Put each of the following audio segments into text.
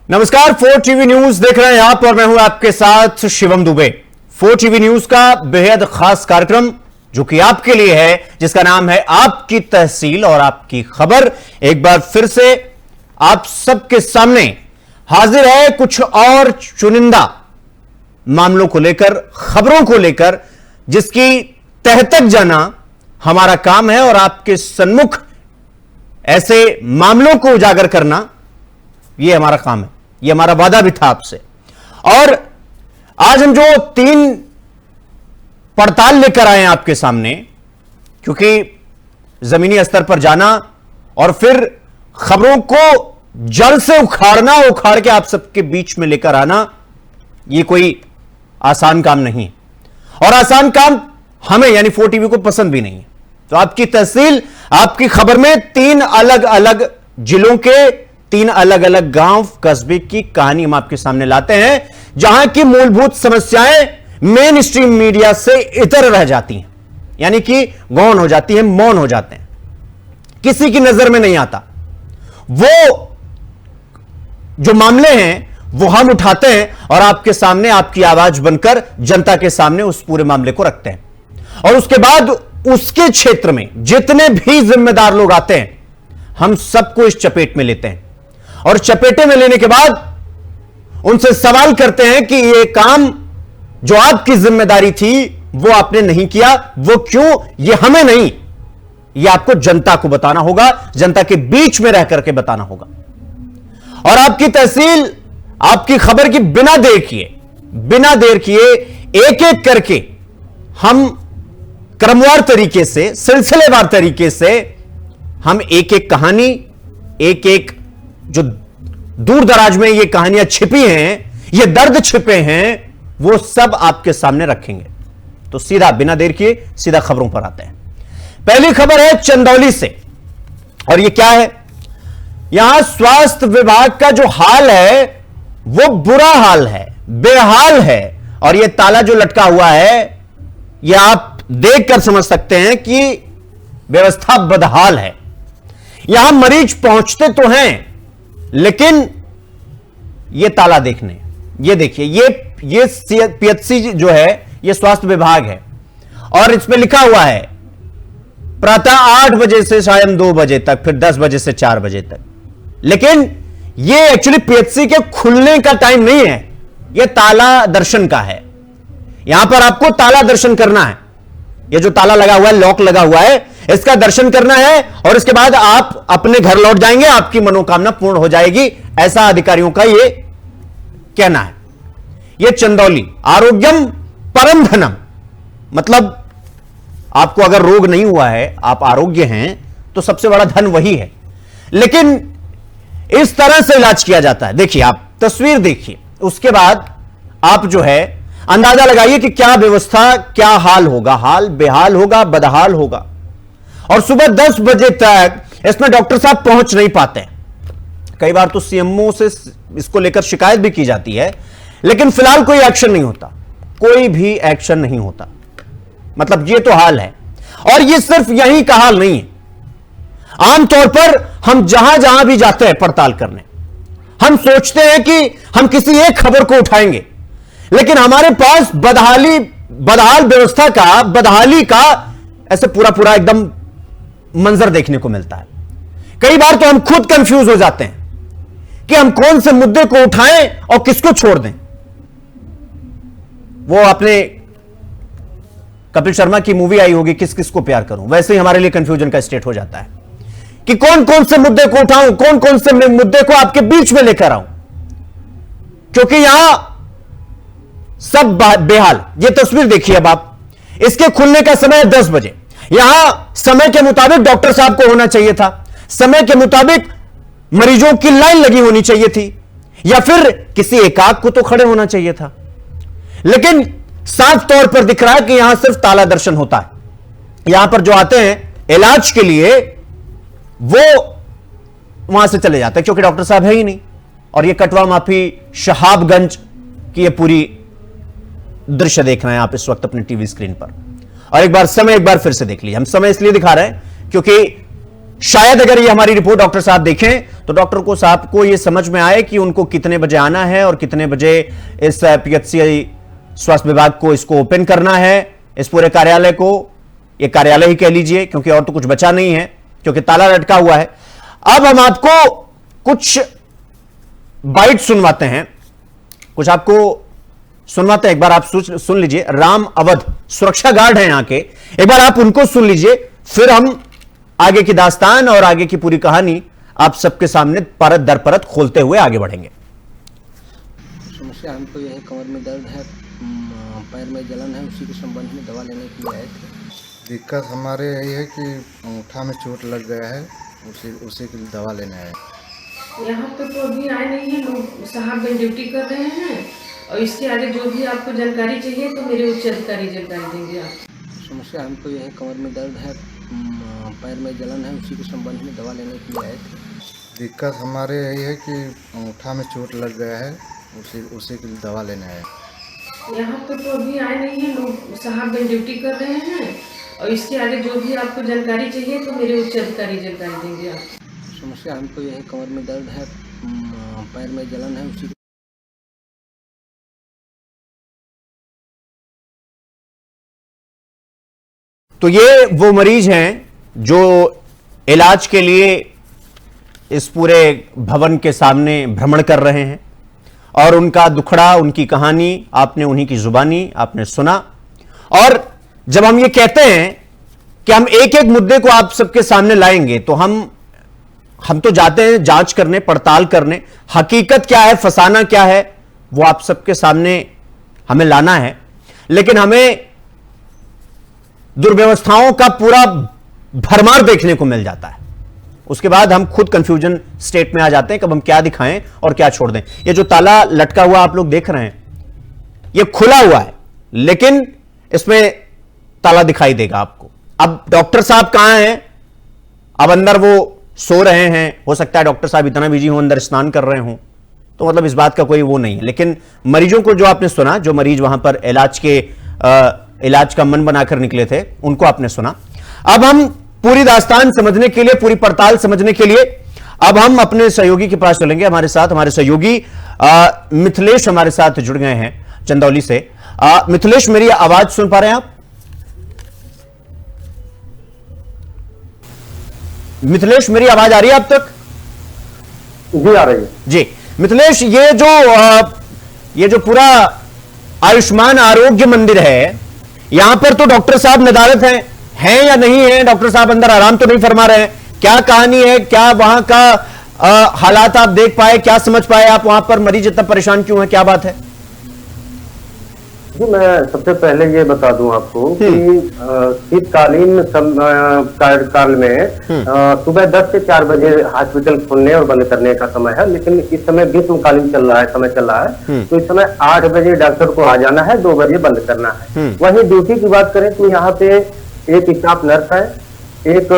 नमस्कार, 4 TV news देख रहे हैं आप और मैं हूं आपके साथ शिवम दुबे। 4 टीवी न्यूज का बेहद खास कार्यक्रम जो कि आपके लिए है, जिसका नाम है आपकी तहसील और आपकी खबर। एक बार फिर से आप सबके सामने हाजिर है कुछ और चुनिंदा मामलों को लेकर, खबरों को लेकर, जिसकी तह तक जाना हमारा काम है और आपके सन्मुख ऐसे मामलों को उजागर करना यह हमारा काम है। यह हमारा वादा भी था आपसे। और आज हम जो 3 पड़ताल लेकर आए हैं आपके सामने, क्योंकि जमीनी स्तर पर जाना और फिर खबरों को जड़ से उखाड़ना, उखाड़ के आप सबके बीच में लेकर आना, यह कोई आसान काम नहीं और आसान काम हमें यानी 4 टीवी को पसंद भी नहीं है। तो आपकी तहसील, आपकी खबर में 3 अलग अलग जिलों के 3 अलग अलग गांव, कस्बे की कहानी हम आपके सामने लाते हैं, जहां की मूलभूत समस्याएं मेन स्ट्रीम मीडिया से इतर रह जाती हैं, यानी कि गौण हो जाती हैं, मौन हो जाते हैं, किसी की नजर में नहीं आता। वो जो मामले हैं वो हम उठाते हैं और आपके सामने आपकी आवाज बनकर जनता के सामने उस पूरे मामले को रखते हैं। और उसके बाद उसके क्षेत्र में जितने भी जिम्मेदार लोग आते हैं, हम सबको इस चपेट में लेते हैं और चपेटे में लेने के बाद उनसे सवाल करते हैं कि यह काम जो आपकी जिम्मेदारी थी वो आपने नहीं किया, वो क्यों? ये हमें नहीं, ये आपको जनता को बताना होगा, जनता के बीच में रह करके बताना होगा। और आपकी तहसील, आपकी खबर की बिना देर किए एक एक करके हम क्रमवार तरीके से, सिलसिलेवार तरीके से हम एक एक कहानी, एक एक जो दूर दराज में ये कहानियां छिपी हैं, ये दर्द छिपे हैं, वो सब आपके सामने रखेंगे। तो सीधा बिना देर किए सीधा खबरों पर आते हैं। पहली खबर है चंदौली से, और ये क्या है? यहां स्वास्थ्य विभाग का जो हाल है वो बुरा हाल है, बेहाल है। और ये ताला जो लटका हुआ है, यह आप देखकर समझ सकते हैं कि व्यवस्था बदहाल है। यहां मरीज पहुंचते तो हैं, लेकिन यह ताला देखने, ये देखिए, ये पीएचसी जो है, यह स्वास्थ्य विभाग है और इसमें लिखा हुआ है प्रातः 8 बजे से शायद 2 बजे तक, फिर 10 बजे से 4 बजे तक। लेकिन यह एक्चुअली पीएचसी के खुलने का टाइम नहीं है, यह ताला दर्शन का है। यहां पर आपको ताला दर्शन करना है। यह जो ताला लगा हुआ है, लॉक लगा हुआ है, इसका दर्शन करना है और इसके बाद आप अपने घर लौट जाएंगे, आपकी मनोकामना पूर्ण हो जाएगी, ऐसा अधिकारियों का यह कहना है। यह चंदौली आरोग्यम परम धनम, मतलब आपको अगर रोग नहीं हुआ है, आप आरोग्य हैं, तो सबसे बड़ा धन वही है। लेकिन इस तरह से इलाज किया जाता है। देखिए, आप तस्वीर देखिए, उसके बाद आप जो है अंदाजा लगाइए कि क्या व्यवस्था, क्या हाल होगा, हाल बेहाल होगा, बदहाल होगा। और सुबह 10 बजे तक इसमें डॉक्टर साहब पहुंच नहीं पाते। कई बार तो सीएमओ से इसको लेकर शिकायत भी की जाती है, लेकिन फिलहाल कोई एक्शन नहीं होता, कोई भी एक्शन नहीं होता। मतलब ये तो हाल है। और ये सिर्फ यहीं का हाल नहीं है। आमतौर पर हम जहां जहां भी जाते हैं पड़ताल करने, हम सोचते हैं कि हम किसी एक खबर को उठाएंगे, लेकिन हमारे पास बदहाल व्यवस्था का, बदहाली का ऐसे पूरा एकदम मंजर देखने को मिलता है। कई बार तो हम खुद कंफ्यूज हो जाते हैं कि हम कौन से मुद्दे को उठाएं और किसको छोड़ दें। वो आपने कपिल शर्मा की मूवी आई होगी, किस किस को प्यार करूं, वैसे ही हमारे लिए कंफ्यूजन का स्टेट हो जाता है कि कौन कौन से मुद्दे को उठाऊं, कौन कौन से मुद्दे को आपके बीच में लेकर आऊं, क्योंकि यहां सब बेहाल। ये तस्वीर देखिए अब आप, इसके खुलने का समय 10 बजे। यहां समय के मुताबिक डॉक्टर साहब को होना चाहिए था, समय के मुताबिक मरीजों की लाइन लगी होनी चाहिए थी, या फिर किसी एकाक को तो खड़े होना चाहिए था। लेकिन साफ तौर पर दिख रहा है कि यहां सिर्फ ताला दर्शन होता है। यहां पर जो आते हैं इलाज के लिए, वो वहां से चले जाते हैं, क्योंकि डॉक्टर साहब है ही नहीं। और ये कटवा माफी शहाबगंज की ये पूरी दृश्य देख रहे हैं आप इस वक्त अपने टीवी स्क्रीन पर। और एक बार फिर से देख लीजिए। हम समय इसलिए दिखा रहे हैं क्योंकि शायद अगर ये हमारी रिपोर्ट डॉक्टर साहब देखें तो डॉक्टर को साहब को यह समझ में आए कि उनको कितने बजे आना है और कितने बजे इस पीएचसी स्वास्थ्य विभाग को इसको ओपन करना है, इस पूरे कार्यालय को, ये कार्यालय ही कह लीजिए क्योंकि और तो कुछ बचा नहीं है, क्योंकि ताला लटका हुआ है। अब हम आपको कुछ बाइट सुनवाते हैं, कुछ आपको सुनवाते हैं। एक बार आप सुन लीजिए। राम अवध सुरक्षा गार्ड हैं यहां के, एक बार आप उनको सुन लीजिए, फिर हम आगे की दास्तान और आगे की पूरी कहानी आप सबके सामने परत दर परत खोलते हुए आगे बढ़ेंगे। समस्या हमको यह है, कमर में दर्द है, पैर में जलन है, उसी के संबंध में दवा लेने के लिए आए थे। दिक्कत हमारे यही है कि अंगूठा में चोट लग गया है, उसी की दवा लेने आए। यहाँ पे तो अभी आए नहीं है लोग, साहब ड्यूटी कर रहे हैं और इसके आगे जो भी आपको जानकारी चाहिए तो मेरे उच्च अधिकारी जानकारी देंगे आप। समस्या हमको यह है, कमर में दर्द है, पैर में जलन है, उसी के संबंध में दवा लेने के लिए आए थे। दिक्कत हमारे यही है कि अंगूठा में चोट लग गया है, उसी की दवा लेने आए। यहाँ पे तो अभी आए नहीं है लोग, साहब ड्यूटी कर रहे हैं और इसके आगे जो भी आपको जानकारी चाहिए तो मेरे उच्च अधिकारी जानकारी देंगे आप। समस्या हमको यह है, कमर में दर्द है, पैर में जलन है, उसी तो ये वो मरीज हैं जो इलाज के लिए इस पूरे भवन के सामने भ्रमण कर रहे हैं और उनका दुखड़ा, उनकी कहानी आपने उन्हीं की जुबानी आपने सुना। और जब हम ये कहते हैं कि हम एक एक मुद्दे को आप सबके सामने लाएंगे तो हम तो जाते हैं जांच करने, पड़ताल करने, हकीकत क्या है, फसाना क्या है, वो आप सबके सामने हमें लाना है। लेकिन हमें दुर्व्यवस्थाओं का पूरा भरमार देखने को मिल जाता है, उसके बाद हम खुद कंफ्यूजन स्टेट में आ जाते हैं, कब हम क्या दिखाएं और क्या छोड़ दें। ये जो ताला लटका हुआ आप लोग देख रहे हैं, ये खुला हुआ है लेकिन इसमें ताला दिखाई देगा आपको। अब डॉक्टर साहब कहां हैं? अब अंदर वो सो रहे हैं, हो सकता है डॉक्टर साहब इतना बिजी हो, अंदर स्नान कर रहे हो, तो मतलब इस बात का कोई वो नहीं है। लेकिन मरीजों को जो आपने सुना, जो मरीज वहां पर इलाज का मन बनाकर निकले थे, उनको आपने सुना। अब हम पूरी दास्तान समझने के लिए, पूरी पड़ताल समझने के लिए अब हम अपने सहयोगी के पास चलेंगे। हमारे साथ हमारे सहयोगी मिथिलेश हमारे साथ जुड़ गए हैं चंदौली से। मिथिलेश, मेरी आवाज सुन पा रहे हैं आप? मिथिलेश, मेरी आवाज आ रही है अब तक? जी आ रही है जी। मिथिलेश, ये जो पूरा आयुष्मान आरोग्य मंदिर है, यहां पर तो डॉक्टर साहब नदारत हैं या नहीं है? डॉक्टर साहब अंदर आराम तो नहीं फरमा रहे हैं? क्या कहानी है, क्या वहां का हालात आप देख पाए, क्या समझ पाए आप? वहां पर मरीज इतना परेशान क्यों है, क्या बात है? जी, मैं सबसे पहले ये बता दूं आपको कि शीतकालीन कार्यकाल में सुबह 10 से 4 बजे हॉस्पिटल खोलने और बंद करने का समय है, लेकिन इस समय ग्रीष्मकालीन समय चल रहा है, तो इस समय 8 बजे डॉक्टर को आ जाना है, 2 बजे बंद करना है। वहीं ड्यूटी की बात करें तो यहाँ पे एक स्टाफ नर्स है, एक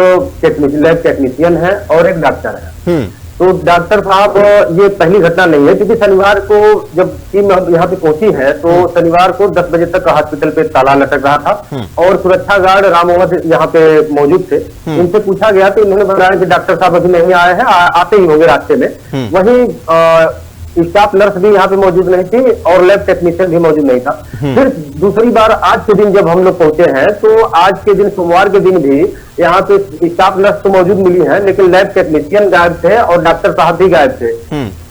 लैब टेक्नीशियन है और एक डॉक्टर है। तो डॉक्टर साहब, ये पहली घटना नहीं है, क्योंकि शनिवार को जब टीम यहाँ पे पहुंची है तो शनिवार को 10 बजे तक हॉस्पिटल पे ताला लटक रहा था और सुरक्षा गार्ड राम अवध यहाँ पे मौजूद थे। इनसे पूछा गया तो इन्होंने बताया कि डॉक्टर साहब अभी नहीं आए हैं, आते ही होंगे रास्ते में। वहीं स्टाफ नर्स भी यहाँ पे मौजूद नहीं थी और लैब टेक्नीशियन भी मौजूद नहीं था। फिर दूसरी बार आज के दिन जब हम लोग पहुंचे हैं तो आज के दिन, सोमवार के दिन भी यहाँ पे स्टाफ नर्स तो मौजूद मिली है, लेकिन लैब टेक्नीशियन गायब थे और डॉक्टर साहब भी गायब थे,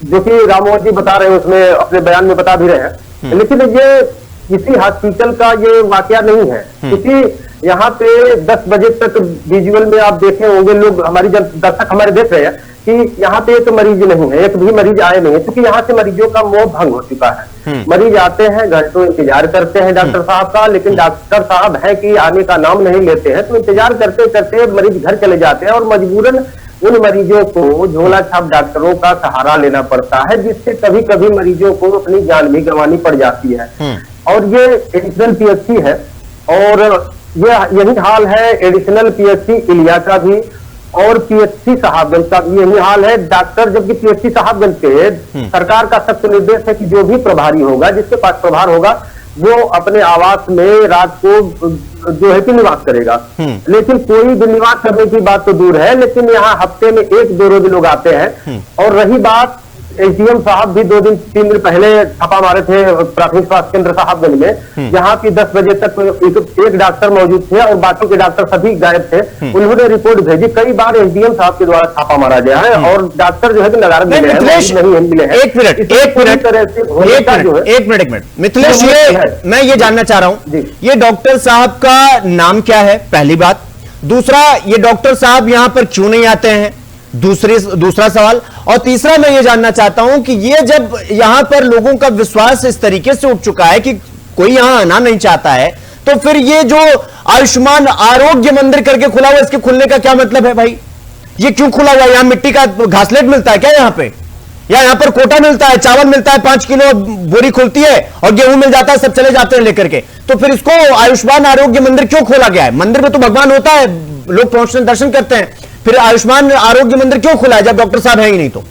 जो कि रामोहन जी बता रहे हैं, उसमें अपने बयान में बता भी रहे हैं। लेकिन ये किसी हॉस्पिटल का ये वाकया नहीं है, क्योंकि यहाँ पे 10 बजे तक विजुअल में आप देखे होंगे, लोग हमारी दर्शक हमारे देख रहे हैं कि यहाँ पे एक मरीज नहीं है, एक भी मरीज आए नहीं है, क्योंकि यहाँ से मरीजों का मोह भंग हो चुका है। मरीज आते हैं, घंटों इंतजार करते हैं डॉक्टर साहब का, लेकिन डॉक्टर साहब है कि आने का नाम नहीं लेते हैं, तो इंतजार करते करते मरीज घर चले जाते हैं और मजबूरन उन मरीजों को झोला छाप डॉक्टरों का सहारा लेना पड़ता है, जिससे कभी कभी मरीजों को अपनी जान भी गंवानी पड़ जाती है। और ये एडिशनल पीएचसी है और यही हाल है एडिशनल पीएचसी इलिया का भी और पीएचसी साहबगंज का यही हाल है डॉक्टर। जबकि पीएचसी साहबगंज के सरकार का सख्त निर्देश है कि जो भी प्रभारी होगा, जिसके पास प्रभार होगा, वो अपने आवास में रात को जो है कि निवास करेगा। लेकिन कोई भी निवास करने की बात तो दूर है, लेकिन यहाँ हफ्ते में 1-2 रोज लोग आते हैं। और रही बात, एसडीएम साहब भी 2-3 दिन पहले छापा मारे थे प्राथमिक स्वास्थ्य केंद्र साहबगंज में, जहाँ की 10 बजे तक एक डॉक्टर मौजूद थे और बाकी के डॉक्टर सभी गायब थे। उन्होंने रिपोर्ट भेजी, कई बार एसडीएम साहब के द्वारा छापा मारा गया है और डॉक्टर जो है कि नगारा मिले हैं, नहीं मिले हैं। एक मिनट मिथिलेश, मैं ये जानना चाह रहा हूं, ये डॉक्टर साहब का नाम क्या है, पहली बात। दूसरा, ये डॉक्टर साहब यहां पर क्यों नहीं आते हैं, दूसरा सवाल। और तीसरा, मैं ये जानना चाहता हूं कि ये जब यहां पर लोगों का विश्वास इस तरीके से उठ चुका है कि कोई यहां आना नहीं चाहता है, तो फिर ये जो आयुष्मान आरोग्य मंदिर करके खुला हुआ, इसके खुलने का क्या मतलब है भाई? ये क्यों खुला हुआ है? यहां मिट्टी का घासलेट मिलता है क्या यहां पे? या यहां पर कोटा मिलता है, चावल मिलता है, 5 किलो बोरी खुलती है और गेहूं मिल जाता है, सब चले जाते हैं लेकर के। तो फिर इसको आयुष्मान आरोग्य मंदिर क्यों खोला गया है? मंदिर में तो भगवान होता है, लोग पहुंचते दर्शन करते हैं, फिर आयुष्मान आरोग्य मंदिर क्यों खुला है जब डॉक्टर साहब है ही नहीं? तो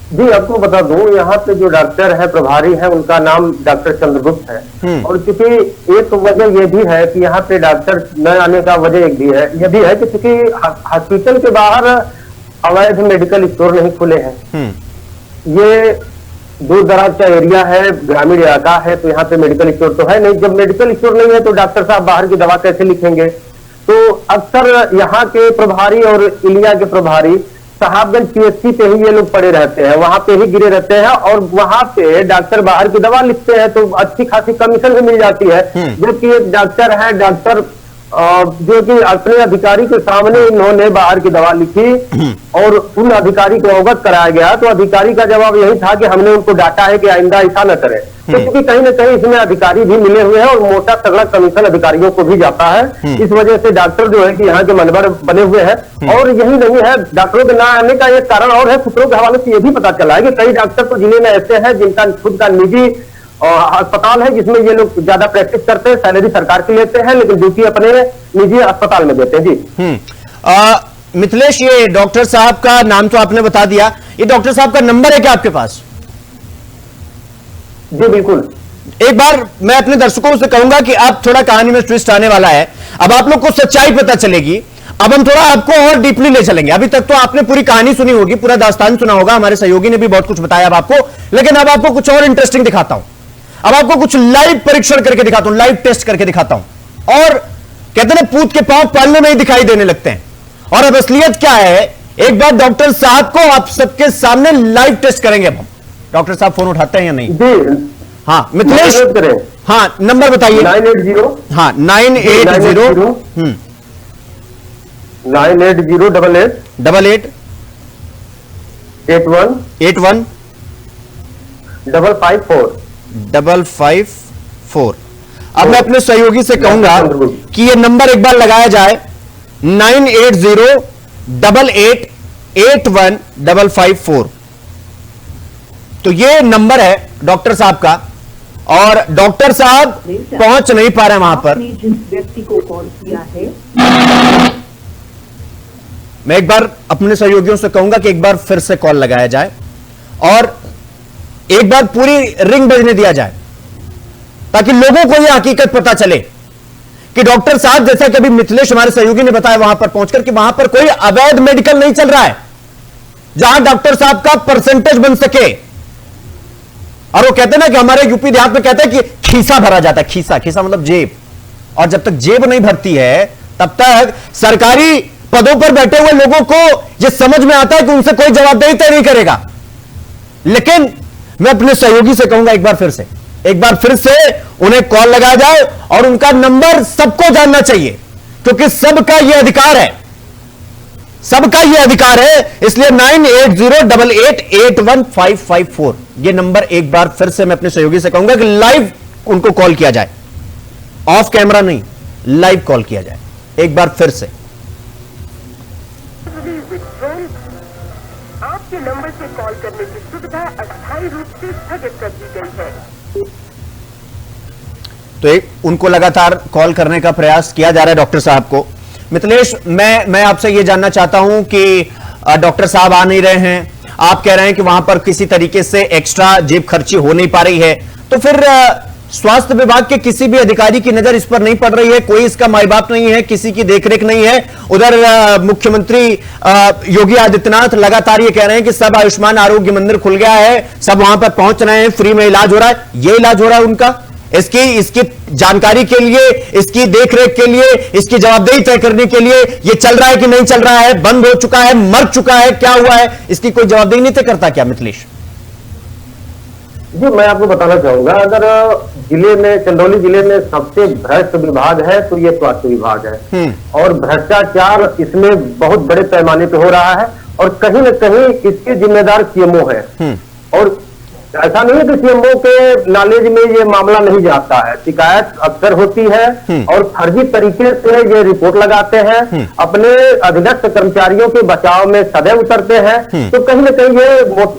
जी आपको बता दूं, यहाँ पे जो डॉक्टर है प्रभारी है, उनका नाम डॉक्टर चंद्रगुप्त है। और क्योंकि एक वजह ये भी है कि यहाँ पे डॉक्टर न आने का वजह एक भी है, यह भी है कि क्योंकि हॉस्पिटल के बाहर अवैध मेडिकल स्टोर नहीं खुले हैं। ये दूर दराज का एरिया है, ग्रामीण इलाका है, तो यहाँ पे मेडिकल स्टोर तो है नहीं। जब मेडिकल स्टोर नहीं है तो डॉक्टर साहब बाहर की दवा कैसे लिखेंगे? तो अक्सर यहाँ के प्रभारी और इलिया के प्रभारी साहबगंज पीएचसी पे ही ये लोग पड़े रहते हैं, वहां पे ही गिरे रहते हैं और वहां पे डॉक्टर बाहर की दवा लिखते हैं तो अच्छी खासी कमीशन भी मिल जाती है। जो कि एक डॉक्टर है, डॉक्टर जो कि अपने अधिकारी के सामने इन्होंने बाहर की दवा लिखी और उन अधिकारी को अवगत कराया गया, तो अधिकारी का जवाब यही था कि हमने उनको डांटा है कि आइंदा ऐसा न करें। तो क्योंकि कहीं ना कहीं इसमें अधिकारी भी मिले हुए हैं और मोटा तगड़ा कमीशन अधिकारियों को भी जाता है, इस वजह से डॉक्टर जो है कि यहाँ के मनबर बने हुए हैं। और यही नहीं है, डॉक्टरों के ना आने का एक कारण और है, सूत्रों के हवाले से ये भी पता चला है कि कई डॉक्टर तो जिले में ऐसे हैं जिनका खुद का निजी अस्पताल है, जिसमें ये लोग ज्यादा प्रैक्टिस करते हैं, सैलरी सरकार की लेते हैं, लेकिन ड्यूटी अपने निजी अस्पताल में देते हैं। जी मिथिलेश, ये डॉक्टर साहब का नाम तो आपने बता दिया, ये डॉक्टर साहब का नंबर है क्या आपके पास? जी बिल्कुल। एक बार मैं अपने दर्शकों से कहूंगा कि आप थोड़ा कहानी में ट्विस्ट आने वाला है, अब आप लोग को सच्चाई पता चलेगी। अब हम थोड़ा आपको और डीपली ले चलेंगे। अभी तक तो आपने पूरी कहानी सुनी होगी, पूरा दास्तान सुना होगा, हमारे सहयोगी ने भी बहुत कुछ बताया अब आपको, लेकिन अब आपको कुछ और इंटरेस्टिंग दिखाता हूं। अब आपको कुछ लाइव परीक्षण करके दिखाता हूं, लाइव टेस्ट करके दिखाता हूं। और कहते हैं पूत के पांव पालने में ही दिखाई देने लगते हैं। और अब असलियत क्या है, एक बार डॉक्टर साहब को आप सबके सामने लाइव टेस्ट करेंगे। अब हम डॉक्टर साहब फोन उठाते हैं या नहीं? जी हाँ मिथिलेश, हाँ नंबर बताइए। 980 हाँ 980 98088 88 81 81 554 554। अब मैं अपने सहयोगी से कहूंगा कि ये नंबर एक बार लगाया जाए, 98088815554। तो ये नंबर है डॉक्टर साहब का, और डॉक्टर साहब पहुंच नहीं पा रहे वहां पर। जिस व्यक्ति को कॉल किया है, मैं एक बार अपने सहयोगियों से कहूंगा कि एक बार फिर से कॉल लगाया जाए और एक बार पूरी रिंग बजने दिया जाए, ताकि लोगों को यह हकीकत पता चले कि डॉक्टर साहब, जैसा कि अभी मिथिलेश हमारे सहयोगी ने बताया वहां पर पहुंचकर, कि वहां पर कोई अवैध मेडिकल नहीं चल रहा है जहां डॉक्टर साहब का परसेंटेज बन सके। और वो कहते हैं ना कि हमारे यूपी देहात में कहते हैं कि खीसा भरा जाता है, खीसा, खीसा मतलब जेब। और जब तक जेब नहीं भरती है तब तक सरकारी पदों पर बैठे हुए लोगों को यह समझ में आता है कि उनसे कोई जवाबदेही तय नहीं करेगा। लेकिन मैं अपने सहयोगी से कहूंगा एक बार फिर से उन्हें कॉल लगाया जाए और उनका नंबर सबको जानना चाहिए, क्योंकि सबका यह अधिकार है, सबका यह अधिकार है। इसलिए 98088815554 यह नंबर एक बार फिर से मैं अपने सहयोगी से कहूंगा कि लाइव उनको कॉल किया जाए, ऑफ कैमरा नहीं, लाइव कॉल किया जाए एक बार फिर से। आपके नंबर से कॉल करने की सुविधा अस्थायी रूप से स्थगित कर दी गई है। तो एक उनको लगातार कॉल करने का प्रयास किया जा रहा है डॉक्टर साहब को। मिथिलेश, मैं आपसे यह जानना चाहता हूं कि डॉक्टर साहब आ नहीं रहे हैं, आप कह रहे हैं कि वहां पर किसी तरीके से एक्स्ट्रा जेब खर्ची हो नहीं पा रही है, तो फिर स्वास्थ्य विभाग के किसी भी अधिकारी की नजर इस पर नहीं पड़ रही है, कोई इसका माई बाप नहीं है, किसी की देखरेख नहीं है। उधर मुख्यमंत्री योगी आदित्यनाथ लगातार ये कह रहे हैं कि सब आयुष्मान आरोग्य मंदिर खुल गया है, सब वहां पर पहुंच रहे हैं, फ्री में इलाज हो रहा है। ये इलाज हो रहा है उनका? इसकी जानकारी के लिए, इसकी देखरेख के लिए, इसकी जवाबदेही तय करने के लिए ये चल रहा है कि नहीं चल रहा है, बंद हो चुका है, मर चुका है, क्या हुआ है, इसकी कोई जवाबदेही नहीं तय करता क्या मिथिलेश? जी, मैं आपको बताना चाहूंगा, अगर जिले में, चंदौली जिले में सबसे भ्रष्ट विभाग है तो ये स्वास्थ्य विभाग है। और भ्रष्टाचार इसमें बहुत बड़े पैमाने पे हो रहा है और कहीं न कहीं इसके जिम्मेदार सीएमओ है। और ऐसा नहीं है कि सीएमओ के नॉलेज में ये मामला नहीं जाता है, शिकायत अक्सर होती है और फर्जी तरीके से ये रिपोर्ट लगाते हैं, अपने अधीनस्थ कर्मचारियों के बचाव में सदैव उतरते हैं। तो कहीं न कहीं ये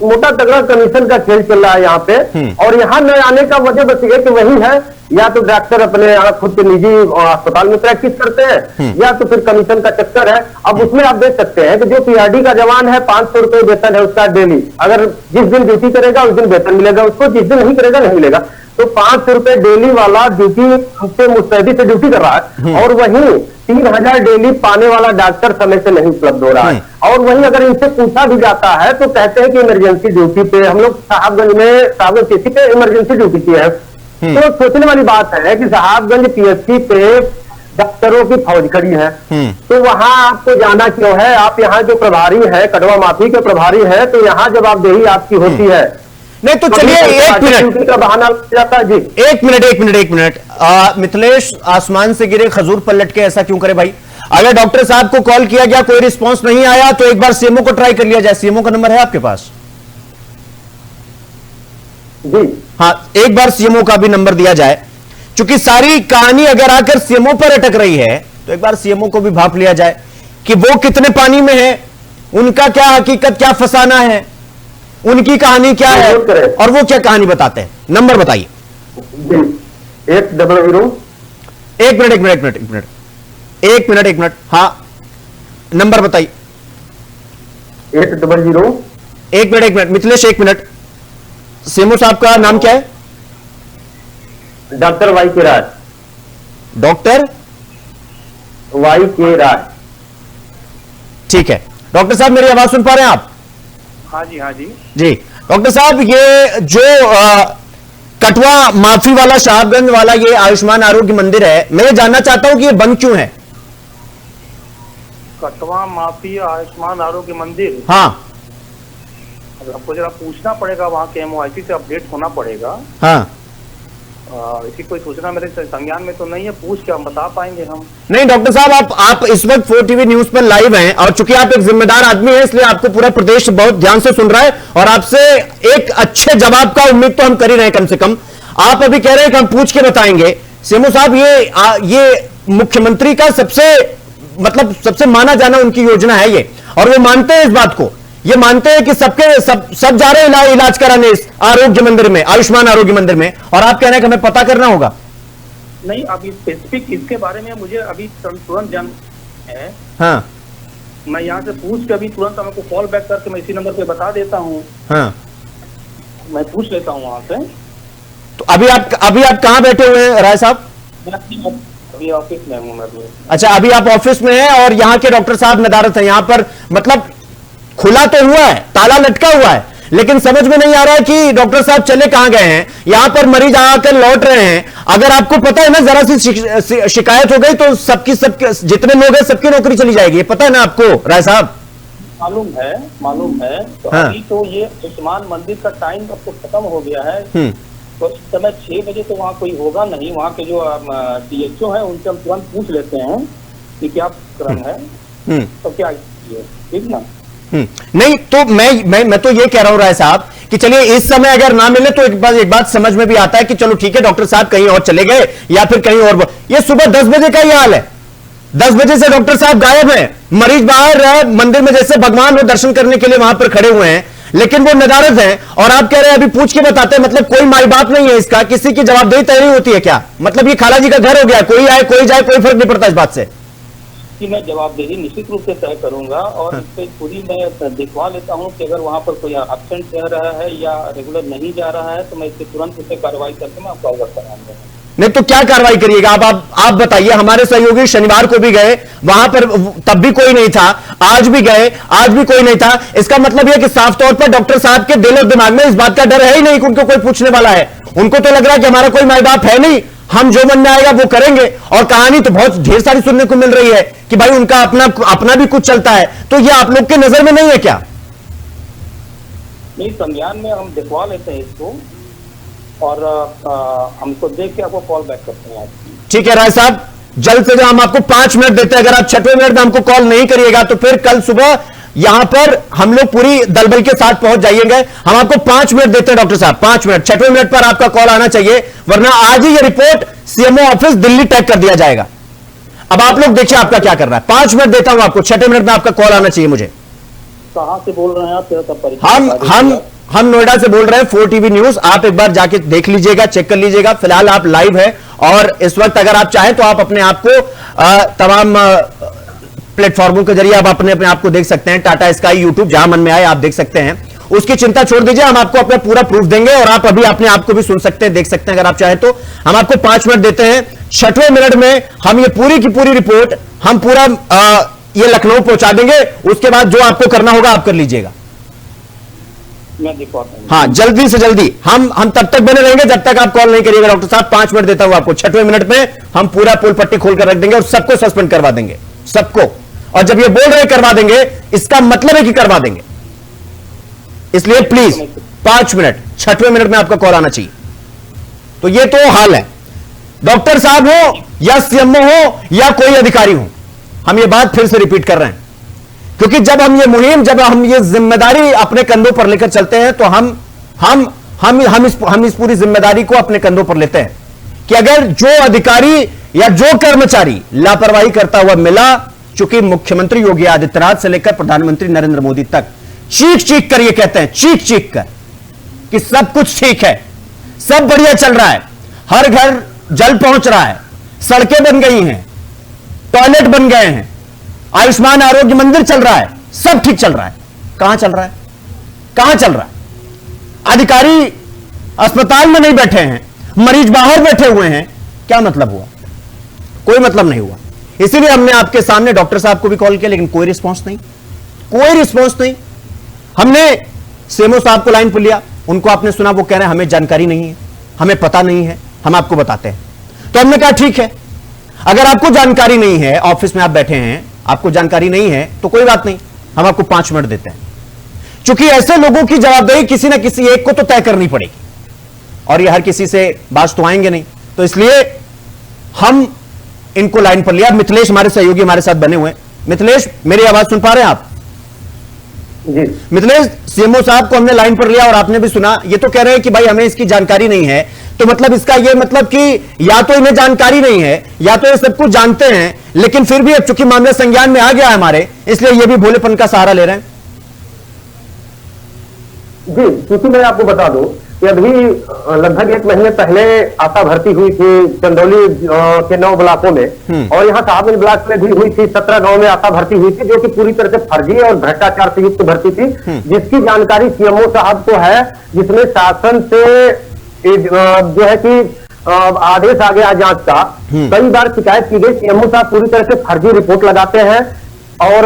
मोटा तगड़ा कमीशन का खेल चल रहा है यहाँ पे। और यहाँ न आने का वजह बस ये कि वही है, या तो डॉक्टर अपने यहाँ खुद के निजी अस्पताल में प्रैक्टिस करते हैं या तो फिर कमीशन का चक्कर है। अब उसमें आप देख सकते हैं कि जो पीआरडी का जवान है 500 रुपए वेतन है उसका डेली, अगर जिस दिन ड्यूटी करेगा उस दिन वेतन मिलेगा उसको, जिस दिन नहीं करेगा नहीं मिलेगा। तो 500 रुपए डेली वाला ड्यूटी से मुस्तैदी से ड्यूटी कर रहा है और वहीं 3000 डेली पाने वाला डॉक्टर समय से नहीं उपलब्ध हो रहा है। और वहीं अगर इनसे पूछा भी जाता है तो कहते हैं कि इमरजेंसी ड्यूटी पे, हम लोग साहबगंज में साहबगंज पे इमरजेंसी ड्यूटी की है। तो सोचने वाली बात है कि साहबगंज पीएचसी पे डॉक्टरों की फौज खड़ी है, तो वहां आपको जाना क्यों है? आप यहाँ जो प्रभारी है, कटवा माफी के प्रभारी है, तो यहाँ जवाबदेही आपकी होती है। नहीं तो चलिए एक मिनट का बहाना लग जाता है। जी एक मिनट मिथिलेश, आसमान से गिरे खजूर पलट के ऐसा क्यों करे भाई? अगर डॉक्टर साहब को कॉल किया गया, कोई रिस्पांस नहीं आया, तो एक बार सीएमओ को ट्राई कर लिया जाए। सीएमओ का नंबर है आपके पास? जी हाँ, एक बार सीएमओ का भी नंबर दिया जाए, क्योंकि सारी कहानी अगर आकर सीएमओ पर अटक रही है तो एक बार सीएमओ को भी भाप लिया जाए कि वो कितने पानी में है, उनका क्या हकीकत, क्या फसाना है, उनकी कहानी क्या है और वो क्या कहानी बताते हैं। नंबर बताइए। 800 एक मिनट हाँ, नंबर बताइए। 800 एक मिनट मिथिलेश, एक मिनट। सीएमओ साहब का नाम क्या है? डॉक्टर वाई के राय। डॉक्टर वाई के राय। ठीक है। डॉक्टर साहब मेरी आवाज सुन पा रहे हैं आप? हाँ जी, हाँ जी जी। डॉक्टर साहब, ये जो कटवा माफी वाला, साहबगंज वाला ये आयुष्मान आरोग्य मंदिर है, मैं ये जानना चाहता हूं कि ये बंद क्यों है? कटवा माफी आयुष्मान आरोग्य मंदिर, हाँ आपको जरा पूछना पड़ेगा, वहाँ के एमओआईसी से अपडेट होना पड़ेगा। हाँ, इसकी कोई सूचना मेरे संज्ञान में तो नहीं है, पूछ के हम बता पाएंगे हम। नहीं डॉक्टर साहब, आप इस वक्त 4 टीवी न्यूज पर लाइव हैं और चूंकि आप एक जिम्मेदार आदमी हैं, इसलिए आपको पूरा प्रदेश बहुत ध्यान से सुन रहा है और आपसे एक अच्छे जवाब का उम्मीद तो हम कर ही रहे हैं। कम से कम आप अभी कह रहे हैं कि हम पूछ के बताएंगे। सीएमओ साहब, ये मुख्यमंत्री का सबसे माना जाना उनकी योजना है ये, और वो मानते हैं इस बात को, ये मानते हैं कि सब जा रहे हैं इलाज कराने इस आरोग्य मंदिर में, आयुष्मान आरोग्य मंदिर में, और आप कह रहे हैं कि हमें पता करना होगा। नहीं, अभी स्पेसिफिक इसके बारे में मुझे अभी तुरंत जान है। हाँ, मैं यहाँ से पूछ के अभी तुरंत आपको कॉल बैक करके मैं इसी नंबर पे बता देता हूँ। हाँ, मैं पूछ लेता हूँ वहाँ से। तो अभी आप कहाँ बैठे हुए हैं राय साहब? अभी ऑफिस में हूँ मैं। अच्छा, अभी आप ऑफिस में हैं और यहाँ के डॉक्टर साहब नदारत है यहाँ पर, मतलब खुला तो हुआ है, ताला लटका हुआ है, लेकिन समझ में नहीं आ रहा है कि डॉक्टर साहब चले कहां गए हैं। यहां पर मरीज आकर लौट रहे हैं। अगर आपको पता है ना, जरा सी शिकायत हो गई तो सबकी जितने लोग हैं सबकी नौकरी चली जाएगी, पता है ना आपको राय साहब? मालूम है। तो हाँ। अभी तो ये आयुष्मान मंदिर का टाइम अब तो खत्म हो गया है। तो इस समय 6 बजे तो वहाँ कोई होगा नहीं। वहाँ के जो DHO है उनसे हम तुरंत पूछ लेते हैं कि क्या क्रम है, तो क्या ठीक ना। नहीं तो मैं तो ये कह रहा हूं राय साहब कि चलिए इस समय अगर ना मिले तो एक बात समझ में भी आता है कि चलो ठीक है, डॉक्टर साहब कहीं और चले गए या फिर कहीं और। ये सुबह 10 बजे का ये हाल है, 10 बजे से डॉक्टर साहब गायब हैं, मरीज बाहर मंदिर में जैसे भगवान वो दर्शन करने के लिए वहां पर खड़े हुए हैं, लेकिन वो नदारत है और आप कह रहे हैं अभी पूछ के बताते हैं। मतलब कोई माई बाप नहीं है इसका, किसी की जवाबदेही तय नहीं होती है क्या? मतलब ये खाला जी का घर हो गया, कोई आए कोई जाए कोई फर्क नहीं पड़ता इस बात से। इसकी मैं जवाबदेही निश्चित रूप से तय करूंगा और इस पे पूरी मैं दिखवा लेता हूं कि अगर वहां पर कोई एब्सेंट रह रहा है या रेगुलर नहीं जा रहा है तो मैं इससे तुरंत उसे कार्रवाई करके मैं आपको अवगत कराऊंगा। नहीं तो क्या कार्रवाई करिएगा आप बताइए। हमारे सहयोगी शनिवार को भी गए, वहां पर तब भी कोई नहीं था, आज भी गए, आज भी कोई नहीं था। इसका मतलब यह कि साफ तौर पर डॉक्टर साहब के दिल और दिमाग में इस बात का डर है ही नहीं कि उनको कोई पूछने वाला है। उनको तो लग रहा है कि हमारा कोई माई बाप है नहीं, हम जो मन में आएगा वो करेंगे। और कहानी तो बहुत ढेर सारी सुनने को मिल रही है कि भाई उनका अपना भी कुछ चलता है। तो यह आप लोग के नजर में नहीं है क्या? नहीं, संज्ञान में हम दिखवा लेते हैं इसको और हमको देख के आपको कॉल बैक करते हैं। ठीक है राय साहब, जल्द से जल्द हम आपको 5 मिनट देते हैं। अगर आप 6वें मिनट में हमको कॉल नहीं करिएगा तो फिर कल सुबह यहां पर हम लोग पूरी दलबल के साथ पहुंच जाएंगे। हम आपको 5 मिनट देते हैं डॉक्टर साहब, 5 मिनट। 6वें मिनट पर आपका कॉल आना चाहिए, वरना आज ही यह report CMO office Delhi tag कर दिया जाएगा। अब आप लोग देखिए आपका क्या करना है। 5 मिनट देता हूं आपको, 6वें मिनट में आपका कॉल आना चाहिए मुझे। कहां से बोल रहे हैं आप? हम नोएडा से बोल रहे हैं, 4 टीवी न्यूज। आप एक बार जाके देख लीजिएगा, चेक कर लीजिएगा। फिलहाल आप लाइव है और इस वक्त अगर आप चाहें तो आप अपने आप को तमाम प्लेटफॉर्मों के जरिए आप अपने आप को देख सकते हैं। टाटा स्काई, यूट्यूब, जहां मन में आए आप देख सकते हैं। उसकी चिंता छोड़ दीजिए, हम आपको अपना पूरा प्रूफ देंगे और आप अभी अपने आप को भी सुन सकते हैं, देख सकते हैं अगर आप चाहें तो। हम आपको 5 मिनट देते हैं। 6वें मिनट में हम ये पूरी की पूरी रिपोर्ट हम पूरा ये लखनऊ पहुंचा देंगे। उसके बाद जो आपको करना होगा आप कर लीजिएगा। मैं दिखवाता हूं। हाँ, जल्दी से जल्दी। हम तब तक बने रहेंगे जब तक आप कॉल नहीं करिएगा डॉक्टर साहब। 5 मिनट देता हूं आपको। 6वें मिनट में हम पूरा पुल पट्टी खोलकर रख देंगे और सबको सस्पेंड करवा देंगे, सबको। और जब ये बोल रहे करवा देंगे, इसका मतलब है कि करवा देंगे। इसलिए प्लीज 5 मिनट, 6वें मिनट में आपका कॉल आना चाहिए। तो ये तो हाल है, डॉक्टर साहब हो या सीएमओ हो या कोई अधिकारी हो, हम ये बात फिर से रिपीट कर रहे हैं। क्योंकि जब हम ये मुहिम, जब हम ये जिम्मेदारी अपने कंधों पर लेकर चलते हैं तो हम इस पूरी जिम्मेदारी को अपने कंधों पर लेते हैं कि अगर जो अधिकारी या जो कर्मचारी लापरवाही करता हुआ मिला, चूंकि मुख्यमंत्री योगी आदित्यनाथ से लेकर प्रधानमंत्री नरेंद्र मोदी तक चीख चीख कर ये कहते हैं, चीख चीख कर, कि सब कुछ ठीक है, सब बढ़िया चल रहा है, हर घर जल पहुंच रहा है, सड़कें बन गई हैं, टॉयलेट बन गए हैं, आयुष्मान आरोग्य मंदिर चल रहा है, सब ठीक चल रहा है। कहां चल रहा है? कहां चल रहा है? अधिकारी अस्पताल में नहीं बैठे हैं, मरीज बाहर बैठे हुए हैं। क्या मतलब हुआ? कोई मतलब नहीं हुआ। इसीलिए हमने आपके सामने डॉक्टर साहब को भी कॉल किया, लेकिन कोई रिस्पांस नहीं, कोई रिस्पांस नहीं। हमने सीएमओ साहब को लाइन पर लिया, उनको आपने सुना, वो कह रहे हैं हमें जानकारी नहीं है, हमें पता नहीं है, हम आपको बताते हैं। तो हमने कहा ठीक है, अगर आपको जानकारी नहीं है, ऑफिस में आप बैठे हैं, आपको जानकारी नहीं है तो कोई बात नहीं, हम आपको 5 मिनट देते हैं। क्योंकि ऐसे लोगों की जवाबदेही किसी ना किसी एक को तो तय करनी पड़ेगी और ये हर किसी से बाज तो आएंगे नहीं। तो इसलिए हम इनको लाइन पर लिया। मिथिलेश हमारे सहयोगी हमारे साथ बने हुए हैं। मिथिलेश, मेरी आवाज सुन पा रहे हैं आप? जी मिथिलेश, सीएमओ साहब को हमने लाइन पर लिया और आपने भी सुना, ये तो कह रहे हैं कि भाई हमें इसकी जानकारी नहीं है। तो मतलब इसका ये मतलब कि या तो इन्हें जानकारी नहीं है या तो ये सब कुछ जानते हैं, लेकिन फिर भी अब चूंकि मामला संज्ञान में आ गया है हमारे, इसलिए ये भी भोलेपन का सहारा ले रहे हैं। जी, क्योंकि मैं आपको बता दूं कि अभी लगभग 1 महीने पहले आशा भर्ती हुई थी चंदौली के 9 ब्लॉकों में, और यहाँ साहबगंज ब्लॉक में भी हुई थी। 17 गांव में आशा भर्ती हुई थी, जो कि पूरी तरह से फर्जी और भ्रष्टाचार से युक्त भर्ती थी, जिसकी जानकारी सीएमओ साहब को है, जिसमें शासन से जो है कि आदेश आ गया जांच का। कई बार शिकायत की गई, सीएमओ साहब पूरी तरह से फर्जी रिपोर्ट लगाते हैं। और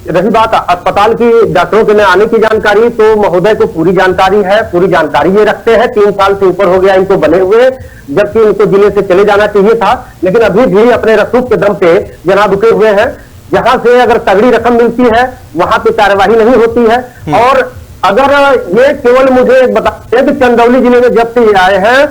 रही बात अस्पताल की डॉक्टरों के न आने की जानकारी, तो महोदय को पूरी जानकारी है, पूरी जानकारी ये रखते हैं। 3 साल से ऊपर हो गया इनको बने हुए, जबकि इनको जिले से चले जाना चाहिए था, लेकिन अभी भी अपने रसूख के दम पे जनाब रुके हुए हैं। जहां से अगर तगड़ी रकम मिलती है वहां पे कार्यवाही नहीं होती है। और अगर ये केवल मुझे बताते हैं कि चंदौली जिले में जब से ये आए हैं,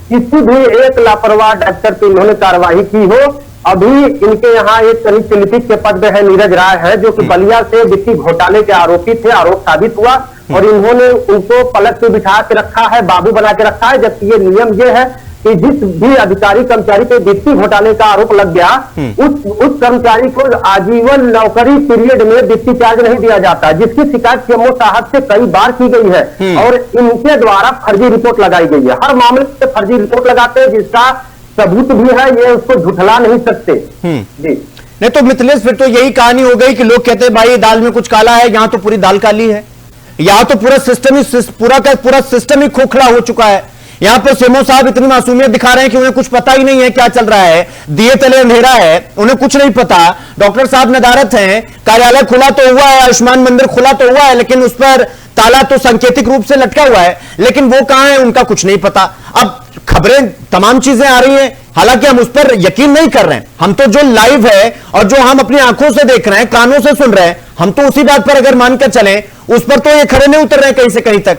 किसी भी एक लापरवाह डॉक्टर पे इन्होंने कार्रवाई की हो। अभी इनके यहाँ एक कनिष्ठ लिपिक के पद में है नीरज राय है, जो कि बलिया से वित्तीय घोटाले के आरोपी थे, आरोप साबित हुआ और इन्होंने उनको पलक पे बिठा के रखा है, बाबू बना के रखा है। जबकि ये नियम ये है कि जिस भी अधिकारी कर्मचारी पे वित्तीय घोटाले का आरोप लग गया, उस कर्मचारी को आजीवन नौकरी पीरियड में वित्तीय चार्ज नहीं दिया जाता, जिसकी शिकायत सीएमओ साहब से कई बार की गई है और इनके द्वारा फर्जी रिपोर्ट लगाई गई है। हर मामले में फर्जी रिपोर्ट लगाते हैं, जिसका सबूत भी है, ये उसको झुठला नहीं सकते। जी नहीं तो मिथिलेश फिर तो यही कहानी हो गई कि लोग कहते हैं भाई दाल में कुछ काला है, यहां तो पूरी दाल काली है, यहां तो पूरा सिस्टम ही पूरा सिस्टम ही खोखला हो चुका है। यहां पर सीएमओ साहब इतनी मासूमियत दिखा रहे हैं कि उन्हें कुछ पता ही नहीं है क्या चल रहा है, दिए तले अंधेरा है, उन्हें कुछ नहीं पता। डॉक्टर साहब नदारत हैं, कार्यालय खुला तो हुआ है, आयुष्मान मंदिर खुला तो हुआ है, लेकिन उस पर ताला तो सांकेतिक रूप से लटका हुआ है, लेकिन वो कहां है उनका कुछ नहीं पता। अब खबरें तमाम चीजें आ रही हैं, हालांकि हम उस पर यकीन नहीं कर रहे हैं। हम तो जो लाइव है और जो हम अपनी आंखों से देख रहे हैं, कानों से सुन रहे हैं, हम तो उसी बात पर अगर मानकर चलें, उस पर तो ये खड़े नहीं उतर रहे हैं कहीं से कहीं तक।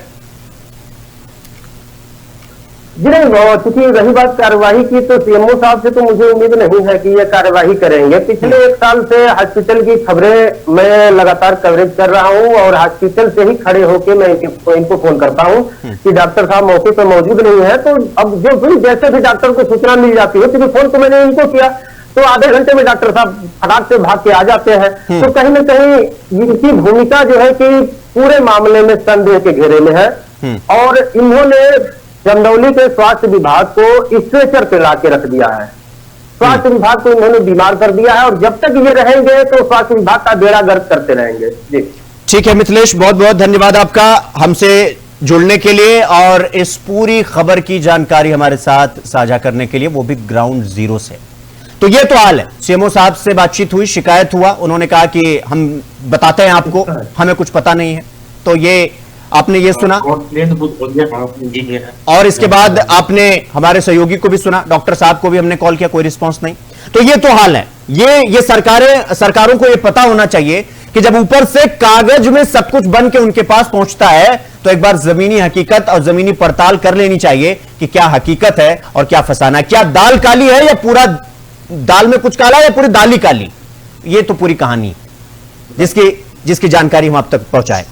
जी नहीं, क्योंकि रही बात कार्यवाही की, तो सीएमओ साहब से तो मुझे उम्मीद नहीं है कि ये कार्यवाही करेंगे। पिछले 1 साल से हॉस्पिटल की खबरें मैं लगातार कवरेज कर रहा हूं और हॉस्पिटल से ही खड़े होकर मैं इनको फोन करता हूं कि डॉक्टर साहब मौके पर मौजूद नहीं है। तो अब जो भी जैसे भी डॉक्टर को सूचना मिल जाती है, क्योंकि फोन तो मैंने इनको किया, तो आधे घंटे में डॉक्टर साहब फटाक से भाग के आ जाते हैं। तो कहीं ना कहीं इनकी भूमिका जो है कि पूरे मामले में संदेह के घेरे में है और इन्होंने चंदौली के स्वास्थ्य विभाग को स्ट्रेचर पे ला के रख दिया है। स्वास्थ्य विभाग को इन्होंने बीमार कर दिया है और जब तक ये रहेंगे तो स्वास्थ्य विभाग का बेड़ा गर्क करते रहेंगे। जी ठीक है मिथिलेश, बहुत बहुत धन्यवाद आपका हमसे जुड़ने के लिए और इस पूरी खबर की जानकारी हमारे साथ साझा करने के लिए, वो भी ग्राउंड जीरो से। तो ये तो हाल है, सीएमओ साहब से बातचीत हुई, शिकायत हुआ, उन्होंने कहा कि हम बताते हैं आपको, हमें कुछ पता नहीं है। तो ये आपने ये सुना और इसके बाद आपने हमारे सहयोगी को भी सुना, डॉक्टर साहब को भी हमने कॉल किया, कोई रिस्पांस नहीं। तो ये तो हाल है। ये सरकारों को ये पता होना चाहिए कि जब ऊपर से कागज में सब कुछ बन के उनके पास पहुंचता है तो एक बार जमीनी हकीकत और जमीनी पड़ताल कर लेनी चाहिए कि क्या हकीकत है और क्या फसाना है, क्या दाल काली है या पूरा दाल में कुछ काला है या पूरी दाल ही काली। ये तो पूरी कहानी जिसकी जानकारी हम आप तक पहुंचाए।